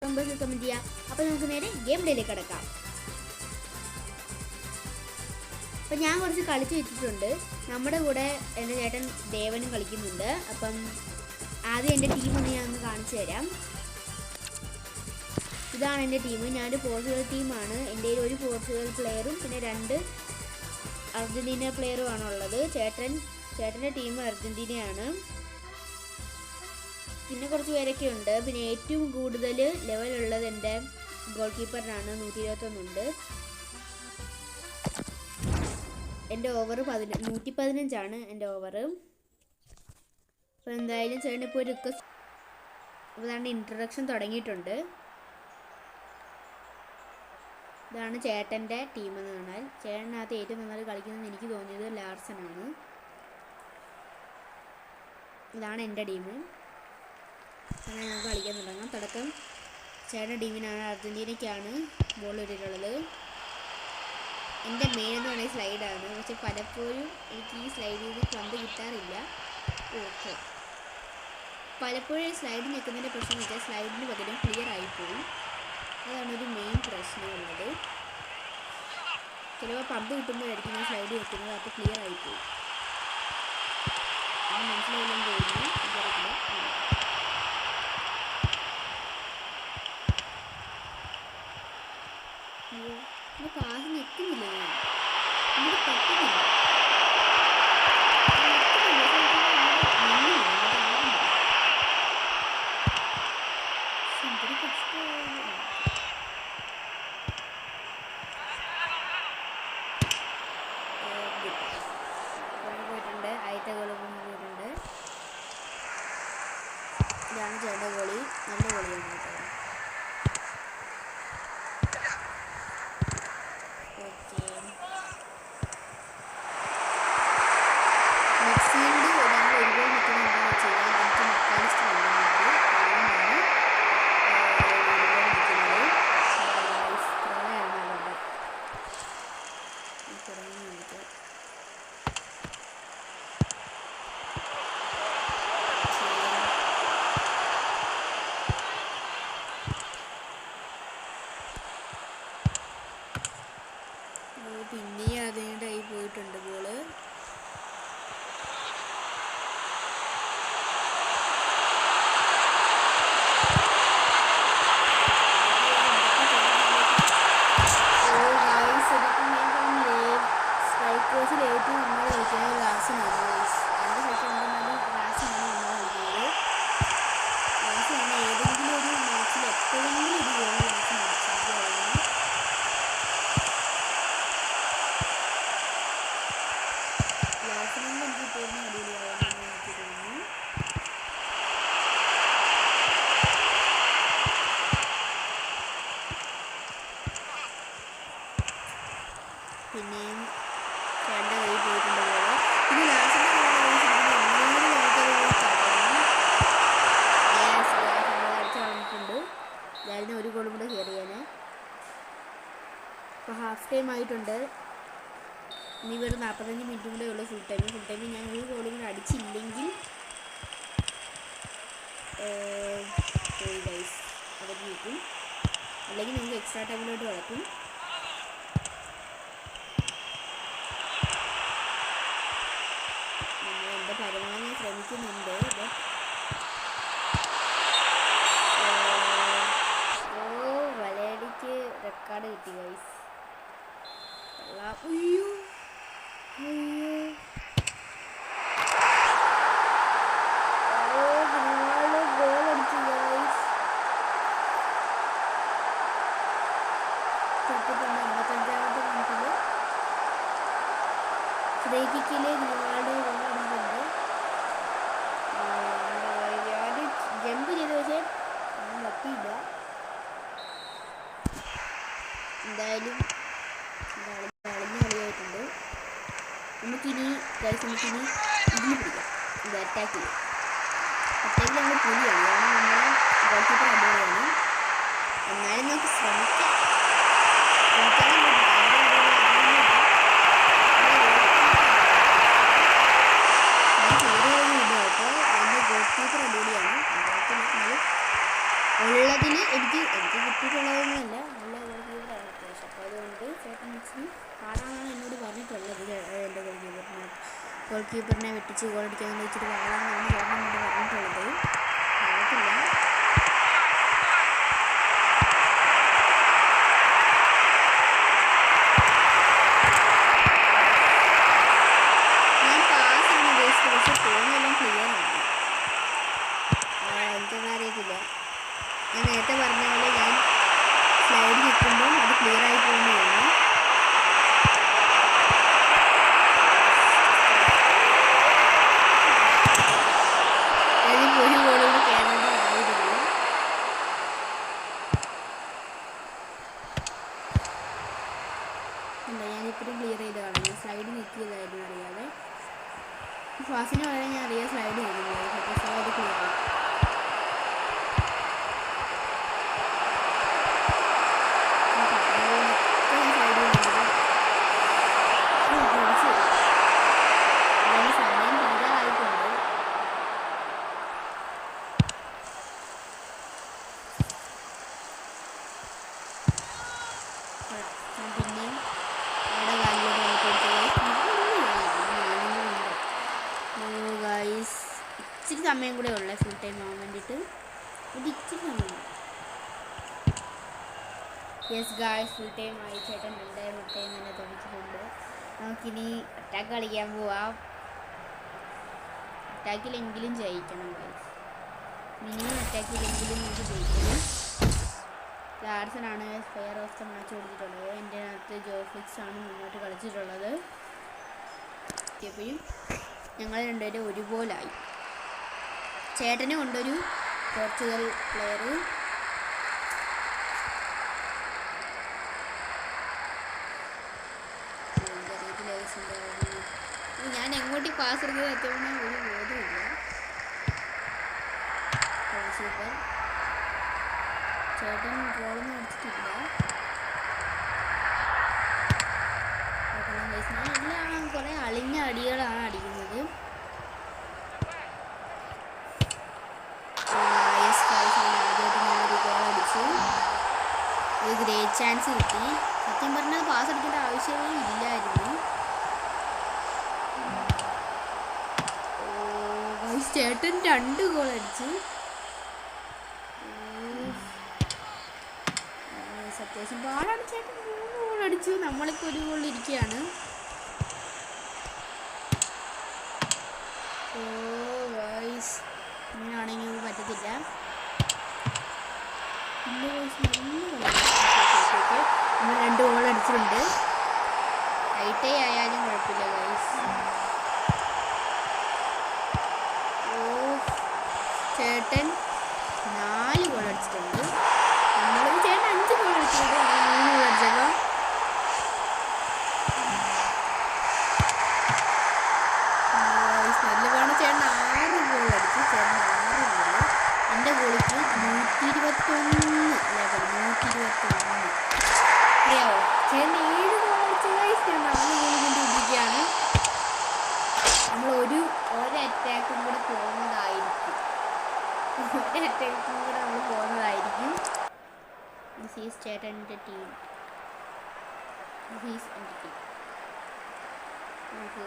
Comment ചെയ്യാം. അപ്പോൾ നമുക്ക് നേരെ ഗെയിം ഡേയിലേക്ക് കടക്കാം. അപ്പം ഞാൻ കുറച്ച് കളിച്ച് വെച്ചിട്ടുണ്ട്. നമ്മുടെ കൂടെ എൻ്റെ ചേട്ടൻ ദേവനും കളിക്കുന്നുണ്ട്. അപ്പം ആദ്യം എൻ്റെ ടീം ഒന്ന് ഞാൻ ഒന്ന് കാണിച്ചു തരാം. ഇതാണ് എൻ്റെ ടീം. ഞാനൊരു പോർച്ചുഗൽ ടീമാണ്. എൻ്റെ ഒരു പോർച്ചുഗൽ പ്ലെയറും പിന്നെ 2 അർജൻറ്റീന പ്ലെയറുമാണ് ഉള്ളത്. ചേട്ടൻ്റെ ടീം അർജൻറ്റീനയാണ്. പിന്നെ കുറച്ച് പേരൊക്കെ ഉണ്ട്. പിന്നെ ഏറ്റവും കൂടുതൽ ലെവലുള്ളത് എൻ്റെ ഗോൾ കീപ്പറിനാണ്. 121 ഉണ്ട്. എൻ്റെ ഓവർ 115 എൻ്റെ ഓവർ. അപ്പോൾ എന്തായാലും ചേട്ടൻ ഇപ്പോൾ ഒരു അതാണ് ഇൻട്രൊഡക്ഷൻ തുടങ്ങിയിട്ടുണ്ട്. ഇതാണ് ചേട്ടൻ്റെ ടീം എന്ന് പറഞ്ഞാൽ. ചേട്ടനകത്ത് ഏറ്റവും നന്നായി കളിക്കുന്നത് എനിക്ക് തോന്നിയത് ലാർസനാണ്. ഇതാണ് എൻ്റെ ടീം. അങ്ങനെ നമുക്ക് കളിക്കാൻ തുടങ്ങാം. തുടക്കം ചേട്ടൻ്റെ ടീമിനാണ്, അർജൻറ്റീനയ്ക്കാണ് ബോൾ ഇട്ടിട്ടുള്ളത്. എൻ്റെ മെയിൻ എന്ന് പറയുന്നത് സ്ലൈഡാണ്. പക്ഷെ പലപ്പോഴും എനിക്ക് ഈ സ്ലൈഡിൽ നിന്ന് പന്ത് കിട്ടാറില്ല. ഓക്കെ, പലപ്പോഴും സ്ലൈഡ് നിൽക്കുന്നതിൻ്റെ പ്രശ്നം എന്ന് വെച്ചാൽ സ്ലൈഡിന് പകരം ക്ലിയർ ആയിപ്പോയി. അതാണ് ഒരു മെയിൻ പ്രശ്നമുള്ളത്. ചിലപ്പോൾ പന്ത് കിട്ടുമ്പോഴായിരിക്കും ഞാൻ സ്ലൈഡ് വെക്കുന്നത്, അപ്പോൾ ക്ലിയർ ആയിപ്പോയി. അത് മനസ്സിലായില്ലെന്ന് തോന്നുന്നു. ഇത് പാസ് നിൽക്കുന്നില്ല, ഞാൻ പറ്റുന്നില്ല. പോയിട്ടുണ്ട്, ആദ്യത്തെ ഗോള് പോയിട്ടുണ്ട്. ഇതാണ് ചേട്ടൻ്റെ ഗോളി. നല്ല ഗോളിയാണ് കേട്ടോ. പിന്നെയും അതിനായി പോയിട്ടുണ്ട് ബോള്. സ്ട്രൈക്കേഴ്സിൽ ഏറ്റവും നമ്മൾ കളിക്കുന്നത് ലാസിനാണ്. എൻ്റെ സെക്ഷൻ ഉണ്ടെന്നാലും ലാസിനാണ് നമ്മൾ കളിക്കുന്നത്. ലാസിനാണ് ഏതെങ്കിലും ഒരു മാച്ചിൽ എപ്പോഴെങ്കിലും ഒരു ഗോൾ ലാസ് മരിച്ചിരിക്കുകയാണ്. ലാസിനൊന്നും എനിക്ക് തോന്നുന്നു അടിപൊളിയാവുമെന്ന് എനിക്ക് തോന്നുന്നു. പിന്നെയും ചേട്ടൻ്റെ കയ്യിൽ പോയിട്ടുണ്ട് പോലെ. പിന്നെ ലാസ്റ്റിൻ്റെ അടിച്ച് കളഞ്ഞിട്ടുണ്ട്. ഞാനിന് ഒരു ഗോളും കൂടെ കയറി ചെയ്യാൻ. ഇപ്പോൾ ഹാഫ് ടൈം ആയിട്ടുണ്ട്. ഇനി വെറും 45 മിനിറ്റും കൂടെ ഉള്ളൂ ഫുൾ ടൈം. ഫുൾ ടൈമിൽ ഞാൻ ഒരു ഗോളും കൂടെ അടിച്ചില്ലെങ്കിൽ ഗൈസ് അതൊക്കെ കിട്ടും. അല്ലെങ്കിൽ നമുക്ക് എക്സ്ട്രാ ടൈമിലോട്ട് വളർത്തും. എൻ്റെ പരമാവധി ശ്രമിക്കുന്നുണ്ട്. വലയടിക്ക് റെക്കോർഡ് കിട്ടി ഗൈസ്. അയ്യോ അയ്യോ, ഗോൾ അടിച്ചു ഗൈസ്. 55-ാമത്തെ മിനിറ്റിൽ ഫ്രീ കിക്കില് ഗ്രിവാൾഡോ ഗോൾ അടിച്ചിട്ടുണ്ട്. ഞാൻ ജമ്പ് ചെയ്ത് പക്ഷേ ഞാൻ എത്തിയില്ല. എന്തായാലും കളിയായിട്ടുണ്ട്. നമുക്കിനി ഇതിന് പിടിക്കാം. ഇത് അറ്റാക്കിൽ നമ്മൾ പുലിയാണ്. കാരണം നമ്മുടെ ഗോൾ കീപ്പർ അടിപൊളിയാണ്. എന്നാലും നമുക്ക് ശ്രമിക്കാം. എൻ്റെ ഗോൾ കീപ്പർ അടിപൊളിയാണ്. ഉള്ളതിൽ എനിക്ക് ഇച്ചിരി പാടാണെന്നാണ് എന്നോട് പറഞ്ഞിട്ടുള്ളത്. എൻ്റെ ഗോൾ കീപ്പറിനെ വെട്ടിച്ച് ഗോൾ അടിക്കാൻ ഇച്ചിരി പാടാണെന്നാണ് ചേട്ടൻ എന്നോട് പറഞ്ഞിട്ടുള്ളത്. അറിയത്തില്ല. ഞാൻ പാസ്സാണ് ഉദ്ദേശിച്ചത്, പക്ഷെ ഫോണെല്ലാം ക്ലിയർ ആണ്. എനിക്കൊന്നും അറിയത്തില്ല. ഞാൻ നേരത്തെ പറഞ്ഞ പോലെ ഞാൻ സ്ലൈഡ് നിൽക്കുമ്പോൾ അത് ക്ലിയർ ആയി പോകുന്നതാണ്. ഒരു ഗോളിലൂടെ കയറേണ്ടതായിരുന്നു. അല്ല, ഞാനിപ്പോഴും ക്ലിയർ ചെയ്ത് കളഞ്ഞു. സ്ലൈഡ് നിൽക്കിയതായിരുന്നു അറിയാതെ. ഫാസിന് വളരെ ഞാൻ അറിയാൻ സ്ലൈഡ് ചെയ്യുന്നില്ല, പക്ഷേ അത് ക്ലിയർ ആയി. പിന്നെയും അവിടെ ഗൈസ് ഇച്ചിരി സമയം കൂടെ ഉള്ളേ ഫുൾ ടൈം ആവാൻ വേണ്ടിയിട്ട്. ഇത് ഇച്ചിരി സമയം. യെസ് ഗൈസ്, ഫുൾ ടൈം ആയി. ചേട്ടൻ എൻ്റെ മുട്ടയും തന്നെ തുറച്ചിട്ടുണ്ട്. നമുക്കിനി അറ്റാക്ക് കളിക്കാൻ പോവാം. അറ്റാക്കിലെങ്കിലും ജയിക്കണം ഗൈസ്. മിനിമം അറ്റാക്കിലെങ്കിലും നമുക്ക് ജയിക്കണം. ലാർസനാണ് ഫെയർ ഓഫ് ദ മാച്ച് കൊടുത്തിട്ടുള്ളത്. എൻ്റെ അകത്ത് ജോഫ്ലിക്സ് ആണ് മുന്നോട്ട് കളിച്ചിട്ടുള്ളത്. എപ്പോഴും ഞങ്ങൾ രണ്ടുപേരും ഒരുപോലായി. ചേട്ടനെ കൊണ്ടൊരു പോർച്ചുഗൽ പ്ലെയർ. ഞാൻ എങ്ങോട്ട് പാസ് എടുക്കുന്നത് എത്തിയപ്പോൾ ഒരു ബോധമില്ല. സൂപ്പർ. ചേട്ടൻ ഗോളൊന്നും അടിച്ചിട്ടില്ല. എല്ലാം കുറേ അളിഞ്ഞ അടികളാണ് അടിക്കുന്നത്. ആദ്യമായിട്ട് ഞാനൊരു ഗോൾ അടിച്ചു. ഒരു ഗ്രേറ്റ് ചാൻസ് കിട്ടി. സത്യം പറഞ്ഞാൽ പാസ് അടിക്കേണ്ട ആവശ്യമേ ഇല്ലായിരുന്നു. ചേട്ടൻ 2 ഗോൾ അടിച്ചു. അത്യാവശ്യം പാടാണ്. ചേട്ടൻ 3 ഗോൾ അടിച്ചു. നമ്മളിപ്പോൾ 1 ഗോളിൽ ഇരിക്കുകയാണ്. ഓ ഗൈസ്, ഇങ്ങനെയാണെങ്കിൽ പറ്റത്തില്ല. നമ്മൾ 2 ഗോൾ അടിച്ചിട്ടുണ്ട്. ടൈറ്റേ ആയാലും കുഴപ്പമില്ല ഗൈസ്. ചേട്ടൻ 4 ഗോൾ അടിച്ചിട്ടുണ്ട്. ചേട്ടൻ 5 ഗോൾ അടിച്ചിട്ടുണ്ട്. 3 ഗോൾ അടിച്ചല്ലോ. നല്ലതാണ്. ചേട്ടൻ 6 ഗോൾ അടിച്ചു. ചേട്ടൻ 6 ഗോൾ. എൻ്റെ ഗോളിക്ക് 121 അറിയാവോ. ചേട്ടൻ 7 ഗോൾ അടിച്ച ഗൈസ്. ഞാൻ 4 ഗോൾ കൊണ്ട് ഇരിക്കുകയാണ്. നമ്മൾ ഒരു അറ്റാക്കും കൂടെ പോകുന്നതായിരിക്കും. നമ്മൾ പോകുന്നതായിരിക്കും. ദിസ് ഈസ് ചേട്ടൻ്റെ ടീം. നമുക്ക്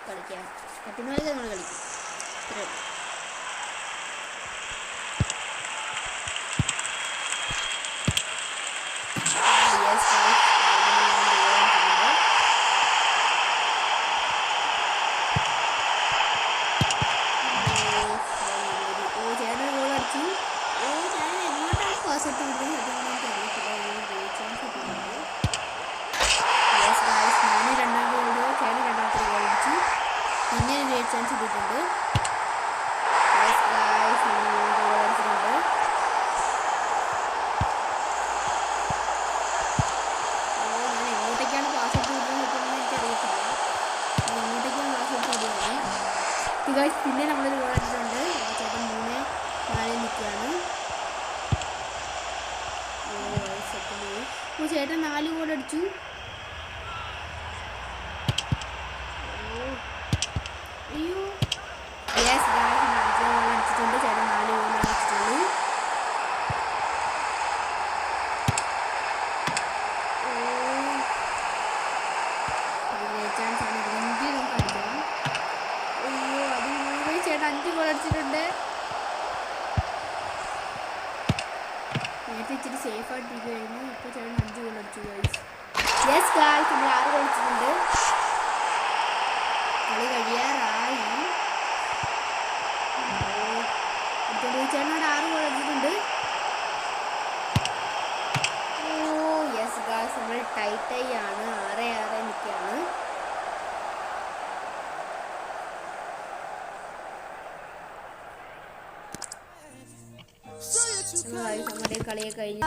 കളിക്കാം. പറ്റുന്നവർക്ക് നമ്മൾ കളിക്കും. ഇത്രയും ചാൻസ് കിട്ടിയിട്ടുണ്ട്. ഞാൻ എങ്ങോട്ടേക്കാണ് പാസ് ഇട്ട് വിടുന്നത് എനിക്കറിയത്തില്ല. എങ്ങോട്ടേക്കാണ് പാസ് ഇട്ട് വിടുന്നത്. പിന്നെ നമ്മളൊരു ഗോൾ അടിച്ചിട്ടുണ്ട്. ചേട്ടൻ 3-4 നിൽക്കുകയാണ്. ചേട്ടൻ 4 ഗോൾ അടിച്ചു. അയ്യോ യെസ് ഗായ്സ്, 4 ഗോൾ അടിച്ചിട്ടുണ്ട്. ചേട്ടൻ 4 ഗോൾ അടിച്ചിട്ടുള്ളൂ. 5 ഗോൾ അടിച്ചിട്ടുണ്ട്. നേരത്തെ ഇച്ചിരി സേഫ് ആയിട്ടിരിക്കുമായിരുന്നു. ഇപ്പോൾ ചേട്ടൻ 5 ഗോൾ അടിച്ചു ഗൈസ്. യെസ് ഗൈസ്, നമ്മൾ 6 ഗോൾ അടിച്ചിട്ടുണ്ട്. കളി കഴിയാറായി. ചേട്ടനോട് 6 ഗോൾ അടിച്ചിട്ടുണ്ട്. യെസ് ഗൈസ്, നമ്മൾ ടൈ ആണ്. 6-6 നിൽക്കുകയാണ്. നമ്മുടെ കളിയെ കഴിഞ്ഞു.